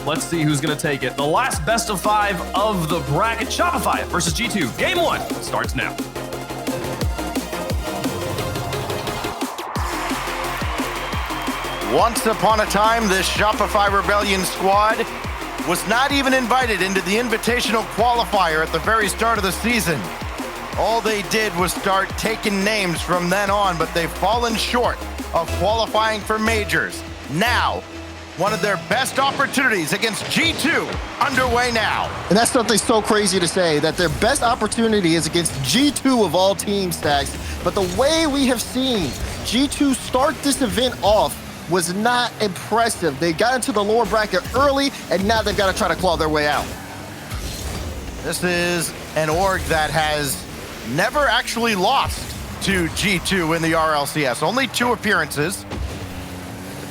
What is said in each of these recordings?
Let's see who's going to take it. The last best of 5 of the bracket. Shopify versus G2. Game 1 starts now. Once upon a time, this Shopify Rebellion squad was not even invited into the invitational qualifier at the very start of the season. All they did was start taking names from then on, but they've fallen short of qualifying for majors. Now, one of their best opportunities against G2 underway now. And that's something so crazy to say, that their best opportunity is against G2 of all team stacks. But the way we have seen G2 start this event off was not impressive. They got into the lower bracket early, and now they've got to try to claw their way out. This is an org that has never actually lost to G2 in the RLCS. Only 2 appearances.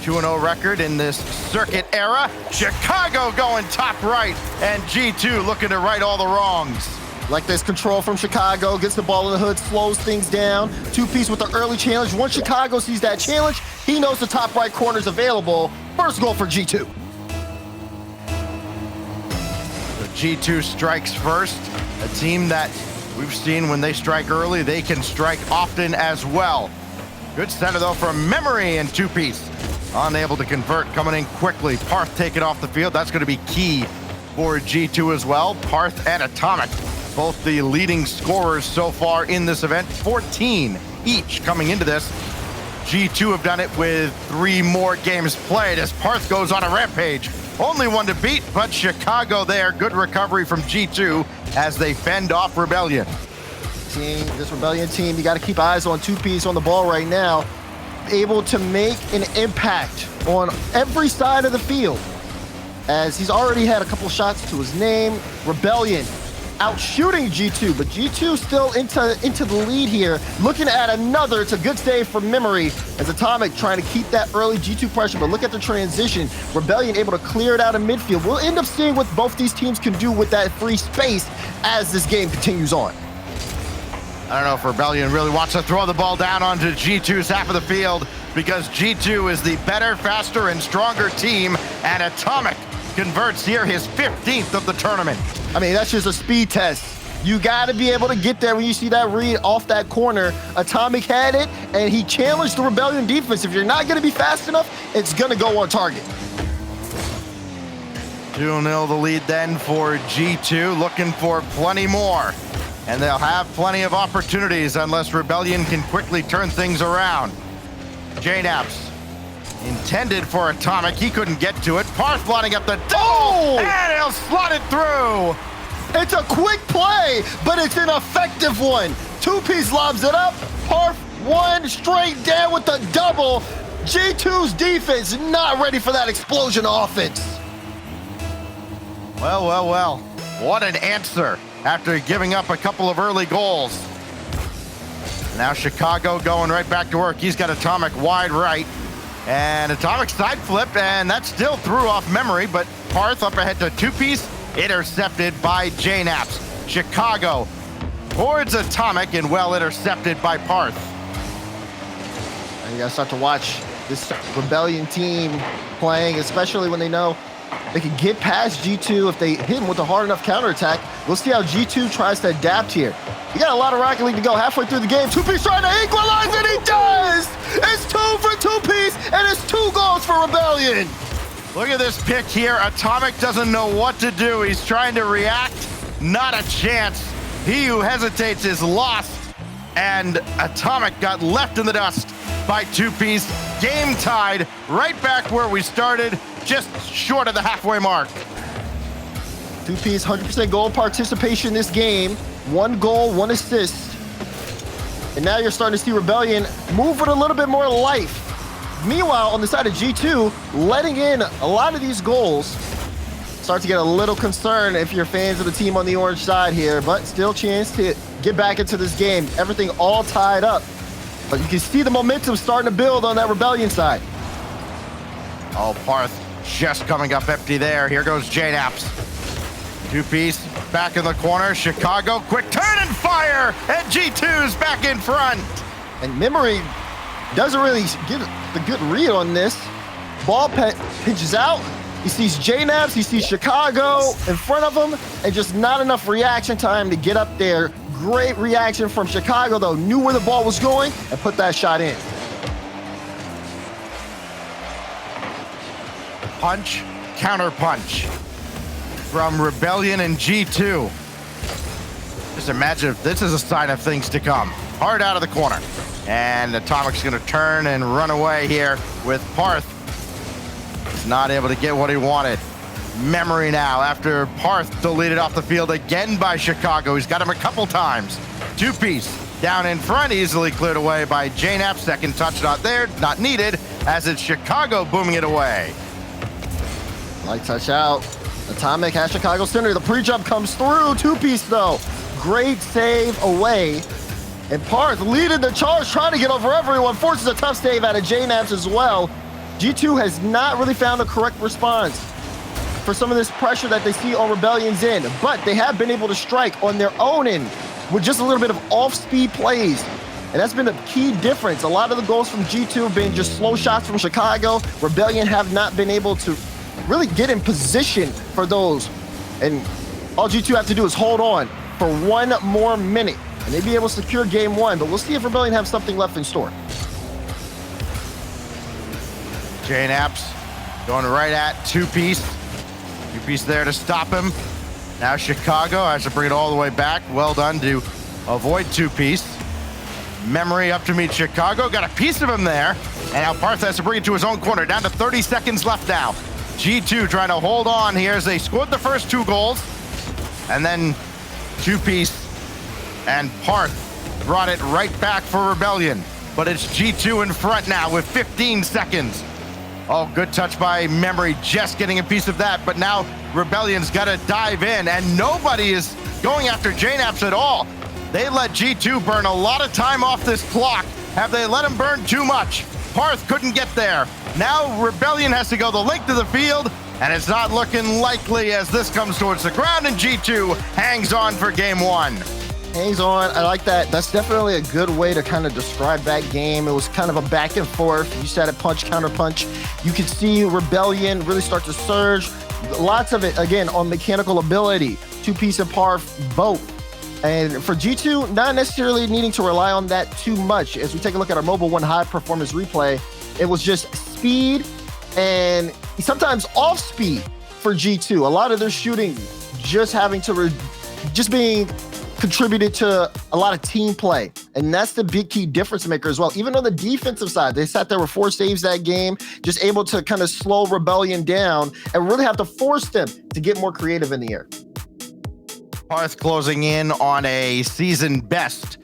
2-0 record in this circuit era. Chicago going top right, and G2 looking to right all the wrongs. Like this control from Chicago, gets the ball in the hood, slows things down. 2-piece with the early challenge. Once Chicago sees that challenge, he knows the top right corner is available. First goal for G2. So G2 strikes first. A team that we've seen when they strike early, they can strike often as well. Good center though from Memory and 2-piece. Unable to convert, coming in quickly. Parth taken off the field. That's going to be key for G2 as well. Parth and Atomic, both the leading scorers so far in this event. 14 each coming into this. G2 have done it with 3 more games played as Parth goes on a rampage. Only one to beat, but Chicago there. Good recovery from G2 as they fend off Rebellion. This Rebellion team, you got to keep eyes on 2-piece on the ball right now. Able to make an impact on every side of the field, as he's already had a couple shots to his name. Rebellion out shooting G2, but G2 still into the lead here. Looking at another, it's a good save for Memory as Atomic trying to keep that early G2 pressure, but look at the transition. Rebellion able to clear it out in midfield. We'll end up seeing what both these teams can do with that free space as this game continues on. I don't know if Rebellion really wants to throw the ball down onto G2's half of the field, because G2 is the better, faster, and stronger team, and Atomic converts here, his 15th of the tournament. I mean, that's just a speed test. You got to be able to get there when you see that read off that corner. Atomic had it, and he challenged the Rebellion defense. If you're not going to be fast enough, it's going to go on target. 2-0 the lead then for G2, looking for plenty more. And they'll have plenty of opportunities unless Rebellion can quickly turn things around. JNaps intended for Atomic. He couldn't get to it. Parth lining up the double, and he'll slot it through. It's a quick play, but it's an effective one. 2-piece lobs it up. Parth one straight down with the double. G2's defense not ready for that explosion offense. Well, well, well. What an answer after giving up a couple of early goals. Now Chicago going right back to work. He's got Atomic wide right. And Atomic side flip, and that still threw off Memory, but Parth up ahead to 2-piece, intercepted by JNaps. Chicago towards Atomic, and well intercepted by Parth. And you gotta start to watch this Rebellion team playing, especially when they know they can get past G2 if they hit him with a hard enough counterattack. We'll see how G2 tries to adapt here. You got a lot of Rocket League to go halfway through the game. 2-piece trying to equalize, and he does! It's 2 for 2-piece, and it's 2 goals for Rebellion. Look at this pick here. Atomic doesn't know what to do. He's trying to react. Not a chance. He who hesitates is lost. And Atomic got left in the dust by 2-piece. Game tied right back where we started, just short of the halfway mark. 2-piece, 100% goal participation this game. 1 goal, 1 assist. And now you're starting to see Rebellion move with a little bit more life. Meanwhile, on the side of G2, letting in a lot of these goals. Start to get a little concerned if you're fans of the team on the orange side here, but still chance to get back into this game. Everything all tied up. But you can see the momentum starting to build on that Rebellion side. Oh, Parth just coming up empty there. Here goes JNaps. 2-piece back in the corner. Chicago, quick turn and fire! And G2's back in front. And Memory doesn't really get the good read on this. Ball pitches out. He sees JNABs, he sees Chicago in front of him, and just not enough reaction time to get up there. Great reaction from Chicago, though. Knew where the ball was going and put that shot in. Punch, counter punch from Rebellion and G2. Just imagine if this is a sign of things to come. Hard out of the corner. And Atomic's gonna turn and run away here with Parth. He's not able to get what he wanted. Memory now after Parth deleted off the field again by Chicago. He's got him a couple times. Two-piece down in front, easily cleared away by JNAP. Second touch not there, not needed, as it's Chicago booming it away. Light touch out. Atomic has Chicago center. The pre-jump comes through. Two-piece though. Great save away. And Parth leading the charge, trying to get over everyone. Forces a tough save out of JNAPs as well. G2 has not really found the correct response for some of this pressure that they see on Rebellion's end, but they have been able to strike on their own end with just a little bit of off-speed plays. And that's been a key difference. A lot of the goals from G2 have been just slow shots from Chicago. Rebellion have not been able to really get in position for those. And all G2 have to do is hold on for one more minute, and they'd be able to secure game one, but we'll see if Rebellion have something left in store. JNAPs going right at two-piece. Two-piece there to stop him. Now Chicago has to bring it all the way back. Well done to avoid two-piece. Memory up to meet Chicago. Got a piece of him there. And now Parth has to bring it to his own corner. Down to 30 seconds left now. G2 trying to hold on here as they scored the first two goals. And then two-piece and Parth brought it right back for Rebellion. But it's G2 in front now with 15 seconds. Oh, good touch by Memory, just getting a piece of that, but now Rebellion's got to dive in, and nobody is going after JNAPs at all. They let G2 burn a lot of time off this clock. Have they let him burn too much? Parth couldn't get there. Now Rebellion has to go the length of the field, and it's not looking likely as this comes towards the ground, and G2 hangs on for game one. Hangs on. I like that. That's definitely a good way to kind of describe that game. It was kind of a back and forth. You said it, punch, counter punch. You could see Rebellion really start to surge. Lots of it, again, on mechanical ability. Two-piece and Parth, both. And for G2, not necessarily needing to rely on that too much. As we take a look at our Mobile One high performance replay, it was just speed and sometimes off speed for G2. A lot of their shooting just having to, just being contributed to a lot of team play. And that's the big key difference maker as well. Even on the defensive side, they sat there with 4 saves that game, just able to kind of slow Rebellion down and really have to force them to get more creative in the air. Parth closing in on a season best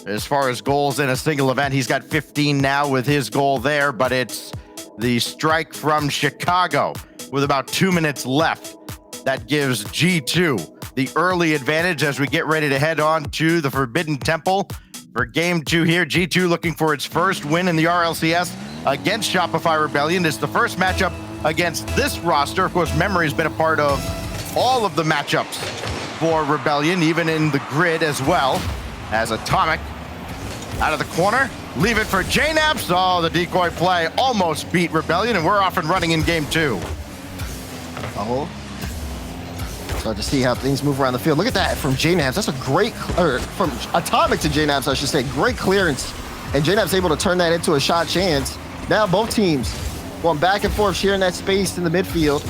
as far as goals in a single event. He's got 15 now with his goal there, but it's the strike from Chicago with about 2 minutes left that gives G2 the early advantage as we get ready to head on to the Forbidden Temple for game 2 here. G2 looking for its first win in the RLCS against Shopify Rebellion. It's the first matchup against this roster. Of course, Memory's been a part of all of the matchups for Rebellion, even in the grid as well, as Atomic out of the corner. Leave it for JNAPs. Oh, the decoy play almost beat Rebellion, and we're off and running in game 2. Oh. Start to see how things move around the field. Look at that from JNAPs. That's a great, or from Atomic to JNAPs, I should say. Great clearance. And JNAPs able to turn that into a shot chance. Now both teams going back and forth, sharing that space in the midfield.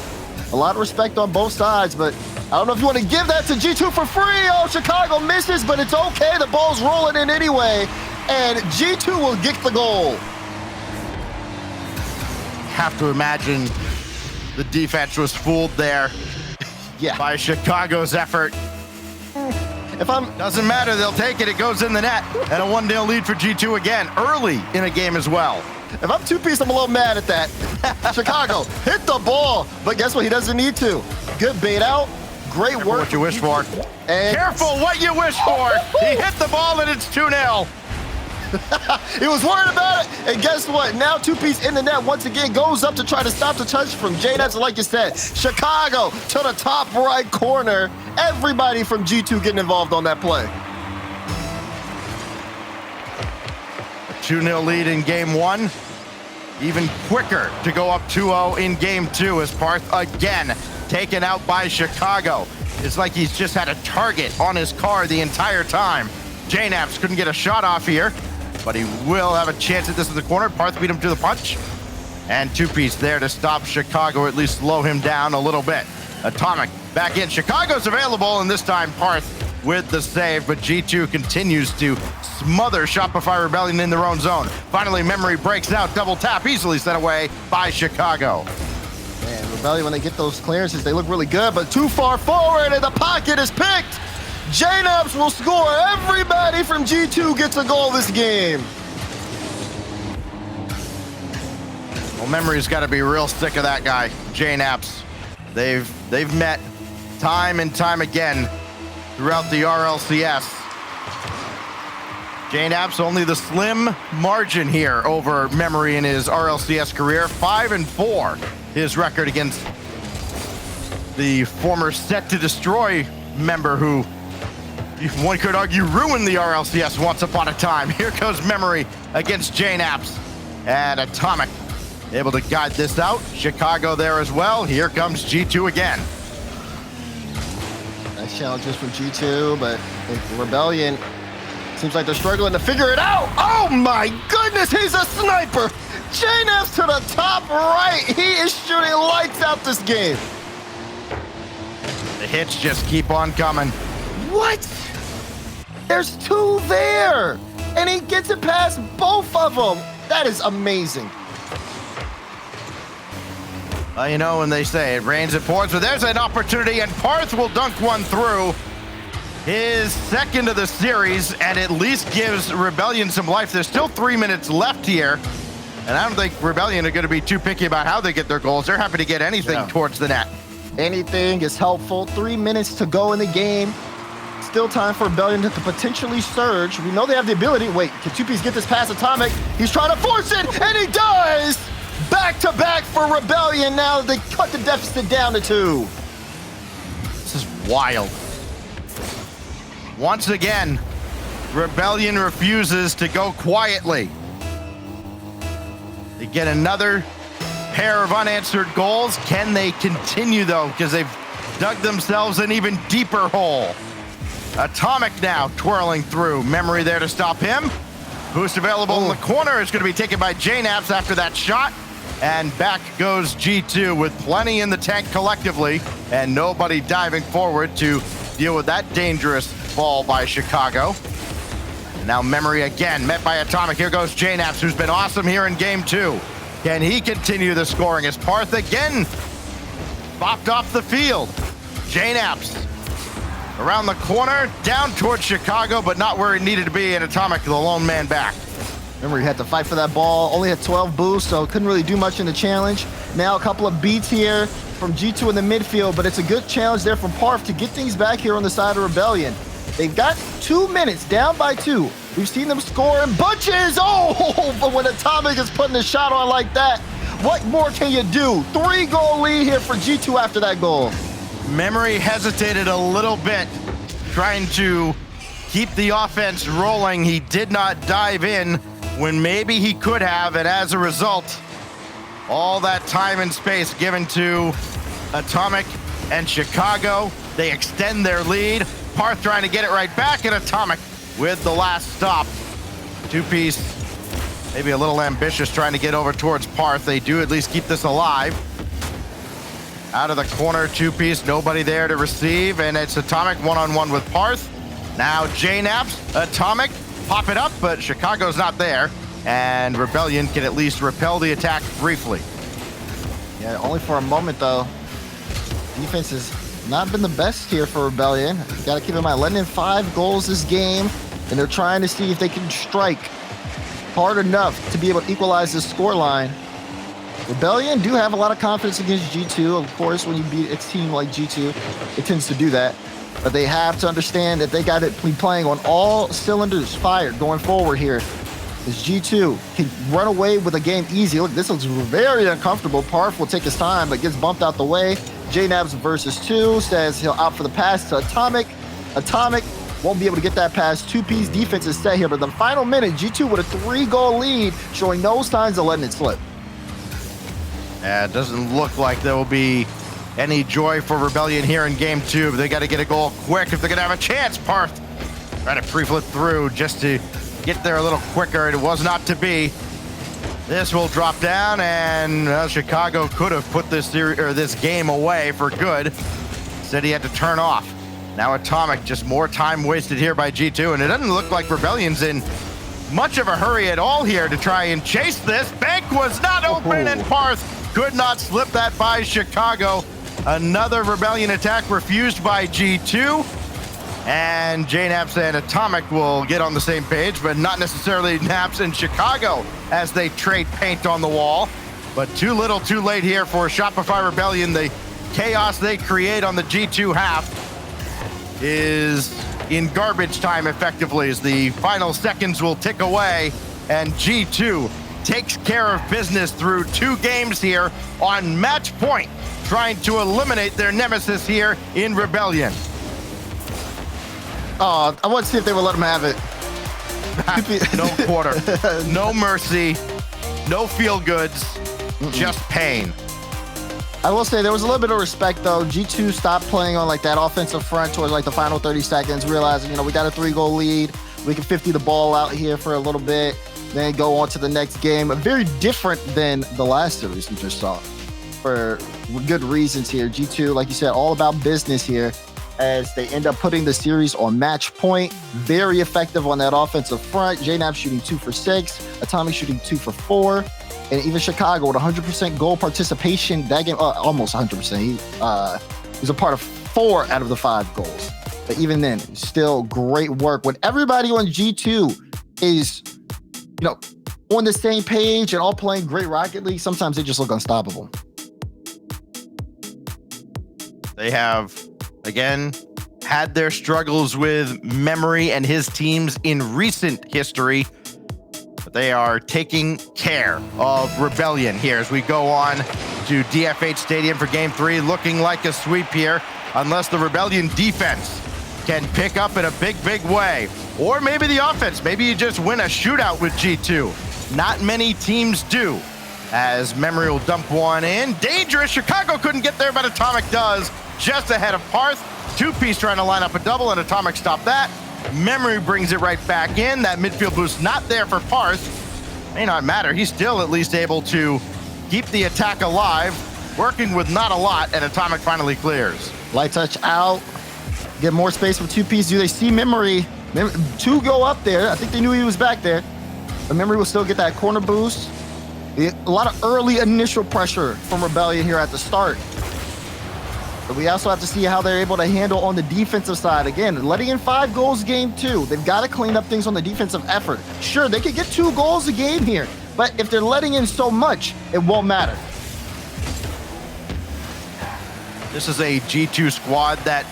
A lot of respect on both sides, but I don't know if you want to give that to G2 for free. Oh, Chicago misses, but it's okay. The ball's rolling in anyway. And G2 will get the goal. Have to imagine the defense was fooled there. Yeah. By Chicago's effort. Doesn't matter, they'll take it. It goes in the net. And a 1-0 lead for G2 again, early in a game as well. If I'm two-piece, I'm a little mad at that. Chicago, hit the ball. But guess what? He doesn't need to. Good bait out. Great work. What you wish for. And careful what you wish for. He hit the ball and it's 2-0. He was worried about it, and guess what? Now two-piece in the net once again, goes up to try to stop the touch from JNAPs, like you said. Chicago to the top right corner. Everybody from G2 getting involved on that play. A 2-0 lead in game 1. even quicker to go up 2-0 in game 2 as Parth again taken out by Chicago. It's like he's just had a target on his car the entire time. JNaps couldn't get a shot off here, but he will have a chance at this in the corner. Parth beat him to the punch. And two-piece there to stop Chicago, at least slow him down a little bit. Atomic back in. Chicago's available, and this time Parth with the save, but G2 continues to smother Shopify Rebellion in their own zone. Finally, Memory breaks out, double tap, easily sent away by Chicago. Man, Rebellion, when they get those clearances, they look really good, but too far forward, and the pocket is picked. JNaps will score. Everybody from G2 gets a goal this game. Well, Memory's got to be real sick of that guy, JNaps. They've met time and time again throughout the RLCS. JNaps only the slim margin here over Memory in his RLCS career. 5-4 his record against the former Set to Destroy member who one could argue ruined the RLCS once upon a time. Here goes Memory against JNaps, and Atomic able to guide this out. Chicago there as well. Here comes G2 again. Nice challenges from G2, but Rebellion seems like they're struggling to figure it out. Oh my goodness, he's a sniper. JNaps to the top right. He is shooting lights out this game. The hits just keep on coming. What? There's two there, and he gets it past both of them. That is amazing. You know, when they say it rains, it pours, but there's an opportunity, and Parth will dunk one through. His second of the series, and at least gives Rebellion some life. There's still 3 minutes left here, and I don't think Rebellion are going to be too picky about how they get their goals. They're happy to get anything towards the net. Anything is helpful. 3 minutes to go in the game. Still time for Rebellion to potentially surge. We know they have the ability. Wait, can two-piece get this past Atomic? He's trying to force it, and he does! Back-to-back for Rebellion. Now they cut the deficit down to 2. This is wild. Once again, Rebellion refuses to go quietly. They get another pair of unanswered goals. Can they continue, though? Because they've dug themselves an even deeper hole. Atomic now twirling through. Memory there to stop him. Boost available in the corner is going to be taken by JNaps after that shot. And back goes G2 with plenty in the tank collectively, and nobody diving forward to deal with that dangerous ball by Chicago. And now Memory again, met by Atomic. Here goes JNaps, who's been awesome here in game 2. Can he continue the scoring as Parth again bopped off the field? JNaps around the corner, down towards Chicago, but not where he needed to be, and Atomic, the lone man back. Remember, he had to fight for that ball. Only had 12 boosts, so couldn't really do much in the challenge. Now a couple of beats here from G2 in the midfield, but it's a good challenge there from Parth to get things back here on the side of Rebellion. They've got 2 minutes, down by 2. We've seen them score in bunches. Oh, but when Atomic is putting a shot on like that, what more can you do? 3-goal lead here for G2 after that goal. Memory hesitated a little bit, trying to keep the offense rolling. He did not dive in when maybe he could have, and as a result, all that time and space given to Atomic and Chicago. They extend their lead. Parth trying to get it right back, and Atomic with the last stop. Two-piece, maybe a little ambitious trying to get over towards Parth. They do at least keep this alive. Out of the corner, two-piece, nobody there to receive, and it's Atomic one-on-one with Parth. Now JNaps, Atomic, pop it up, but Chicago's not there, and Rebellion can at least repel the attack briefly. Yeah, only for a moment, though. Defense has not been the best here for Rebellion. You got to keep in mind, letting in 5 goals this game, and they're trying to see if they can strike hard enough to be able to equalize this scoreline. Rebellion do have a lot of confidence against G2. Of course, when you beat a team like G2, it tends to do that. But they have to understand that they got to be playing on all cylinders fired going forward here. As G2 can run away with a game easy. Look, this looks very uncomfortable. Parth will take his time, but gets bumped out the way. JNaps versus 2 says he'll opt for the pass to Atomic. Atomic won't be able to get that pass. Two-piece defense is set here, but the final minute, G2 with a 3-goal lead, showing no signs of letting it slip. It doesn't look like there will be any joy for Rebellion here in game 2. But they got to get a goal quick if they're going to have a chance. Parth trying to pre-flip through just to get there a little quicker. It was not to be. This will drop down, and Chicago could have put this game away for good. Said he had to turn off. Now Atomic, just more time wasted here by G2, and it doesn't look like Rebellion's in much of a hurry at all here to try and chase this. Bank was not open, and Parth could not slip that by Chicago. Another Rebellion attack refused by G2. And J-Naps and Atomic will get on the same page, but not necessarily Naps and Chicago as they trade paint on the wall. But too little, too late here for Shopify Rebellion. The chaos they create on the G2 half is in garbage time effectively as the final seconds will tick away, and G2 takes care of business through 2 games here on match point, trying to eliminate their nemesis here in Rebellion. Oh, I want to see if they will let him have it. No quarter, no mercy, no feel goods, just pain. I will say there was a little bit of respect though. G2 stopped playing on like that offensive front towards like the final 30 seconds, realizing, we got a 3-goal lead. We can 50 the ball out here for a little bit, then go on to the next game. Very different than the last series we just saw for good reasons here. G2, like you said, all about business here as they end up putting the series on match point. Very effective on that offensive front. J-Nap shooting 2 for 6, Atomic shooting 2 for 4. And even Chicago with 100% goal participation. That game, almost 100%. He was a part of 4 out of the 5 goals. But even then, still great work. When everybody on G2 is, on the same page and all playing great Rocket League, sometimes they just look unstoppable. They have, again, had their struggles with Memory and his teams in recent history. But they are taking care of Rebellion here as we go on to DFH Stadium for Game 3. Looking like a sweep here, unless the Rebellion defense can pick up in a big, big way. Or maybe the offense. Maybe you just win a shootout with G2. Not many teams do. As Memory will dump one in. Dangerous. Chicago couldn't get there, but Atomic does. Just ahead of Parth. 2-piece trying to line up a double, and Atomic stopped that. Memory brings it right back in. That midfield boost not there for Parth. May not matter. He's still at least able to keep the attack alive, working with not a lot, and Atomic finally clears. Light touch out. Get more space for 2-piece. Do they see Memory? 2 go up there. I think they knew he was back there. But Memory will still get that corner boost. A lot of early initial pressure from Rebellion here at the start. But we also have to see how they're able to handle on the defensive side. Again, letting in 5 goals game 2. They've got to clean up things on the defensive effort. Sure, they could get 2 goals a game here, but if they're letting in so much, it won't matter. This is a G2 squad that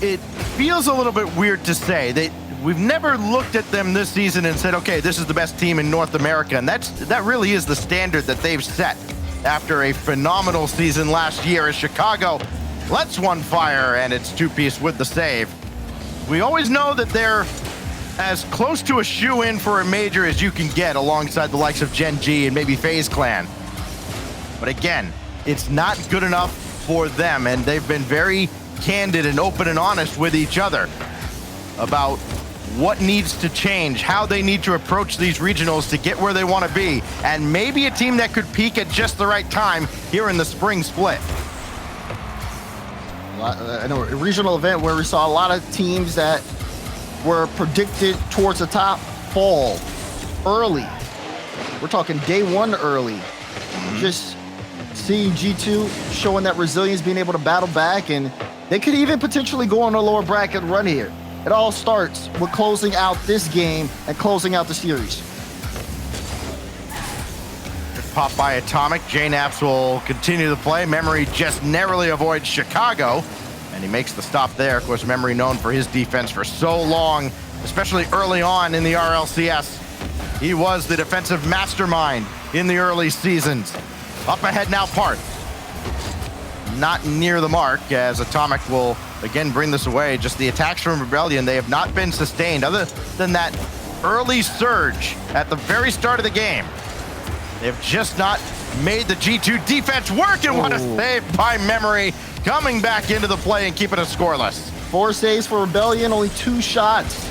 it feels a little bit weird to say. We've never looked at them this season and said, okay, this is the best team in North America. And that really is the standard that they've set after a phenomenal season last year as Chicago lets one fire, and it's 2-piece with the save. We always know that they're as close to a shoe-in for a major as you can get alongside the likes of Gen G and maybe FaZe Clan. But again, it's not good enough for them, and they've been very candid and open and honest with each other about what needs to change, how they need to approach these regionals to get where they want to be, and maybe a team that could peak at just the right time here in the spring split. I know a regional event where we saw a lot of teams that were predicted towards the top fall early. We're talking day 1 early. Just seeing G2 showing that resilience, being able to battle back, and they could even potentially go on a lower bracket run here. It all starts with closing out this game and closing out the series. Pop by Atomic. J-Naps will continue the play. Memory just narrowly avoids Chicago, and he makes the stop there. Of course, Memory known for his defense for so long, especially early on in the RLCS. He was the defensive mastermind in the early seasons. Up ahead now, Parth. Not near the mark, as Atomic will again bring this away. Just the attacks from Rebellion, they have not been sustained other than that early surge at the very start of the game. They've just not made the G2 defense work, and what a save by Memory, coming back into the play and keeping it scoreless. 4 saves for Rebellion, only 2 shots.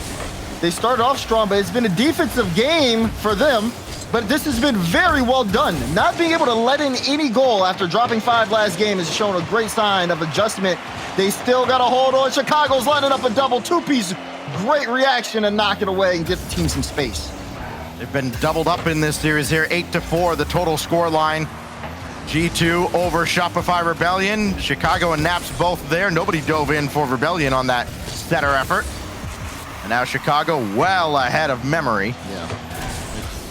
They started off strong, but it's been a defensive game for them. But this has been very well done. Not being able to let in any goal after dropping 5 last game has shown a great sign of adjustment. They still got a hold on. Chicago's lining up a double 2-piece. Great reaction to knock it away and get the team some space. They've been doubled up in this series here, 8-4, the total score line. G2 over Shopify Rebellion. Chicago and Naps both there. Nobody dove in for Rebellion on that setter effort. And now Chicago well ahead of Memory. Yeah.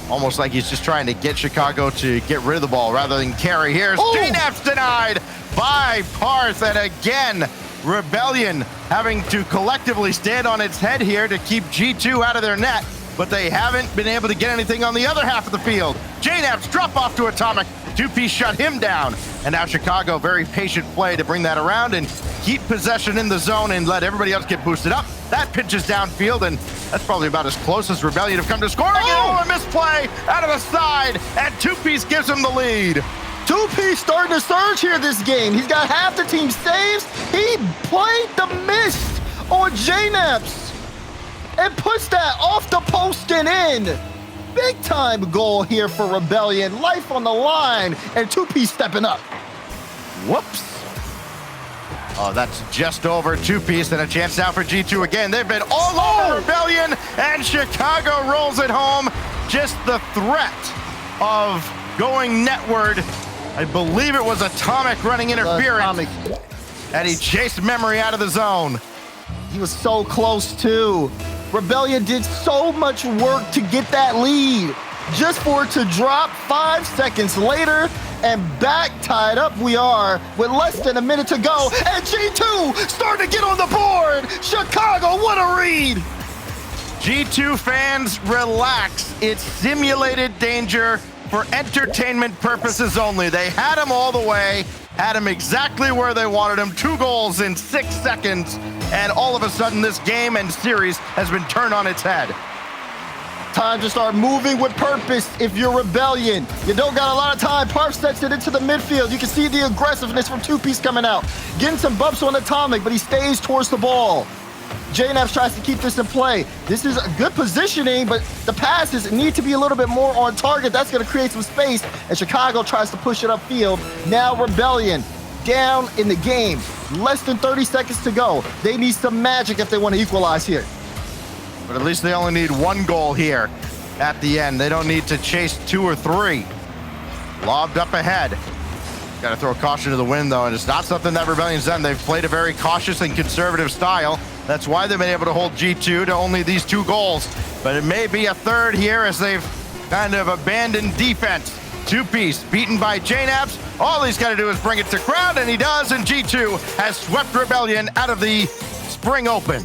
Almost like he's just trying to get Chicago to get rid of the ball rather than carry. Here's JNAP's denied by Parth, and again, Rebellion having to collectively stand on its head here to keep G2 out of their net, but they haven't been able to get anything on the other half of the field. JNAP's drop off to Atomic, 2-piece shut him down, and now Chicago, very patient play to bring that around and keep possession in the zone and let everybody else get boosted up. That pitches downfield, and that's probably about as close as Rebellion have come to scoring. A misplay out of the side, and 2-piece gives him the lead. 2-piece starting to surge here this game. He's got half the team saves. He played the mist on JNAPS and puts that off the post and in. Big time goal here for Rebellion. Life on the line, and 2-piece stepping up. Whoops. Oh, that's just over 2-piece, and a chance now for G2 again. They've been all over Rebellion, and Chicago rolls it home. Just the threat of going netward. I believe it was Atomic running interference. And he chased Memory out of the zone. He was so close too. Rebellion did so much work to get that lead, just for it to drop 5 seconds later, and back tied up we are with less than a minute to go, and G2 starting to get on the board. Chicago, what a read. G2 fans, relax. It's simulated danger for entertainment purposes only. They had him all the way, had him exactly where they wanted him. 2 goals in 6 seconds, and all of a sudden this game and series has been turned on its head. Time to start moving with purpose if you're Rebellion. You don't got a lot of time. Parf sets it into the midfield. You can see the aggressiveness from 2-piece coming out. Getting some bumps on Atomic, but he stays towards the ball. JNAPS tries to keep this in play. This is a good positioning, but the passes need to be a little bit more on target. That's going to create some space, and Chicago tries to push it upfield. Now Rebellion down in the game. Less than 30 seconds to go. They need some magic if they want to equalize here. But at least they only need 1 goal here at the end. They don't need to chase 2 or 3. Lobbed up ahead. Got to throw caution to the wind, though, and it's not something that Rebellion's done. They've played a very cautious and conservative style. That's why they've been able to hold G2 to only these 2 goals. But it may be a third here as they've kind of abandoned defense. 2-piece beaten by JNAPS. All he's got to do is bring it to ground, and he does, and G2 has swept Rebellion out of the Spring Open.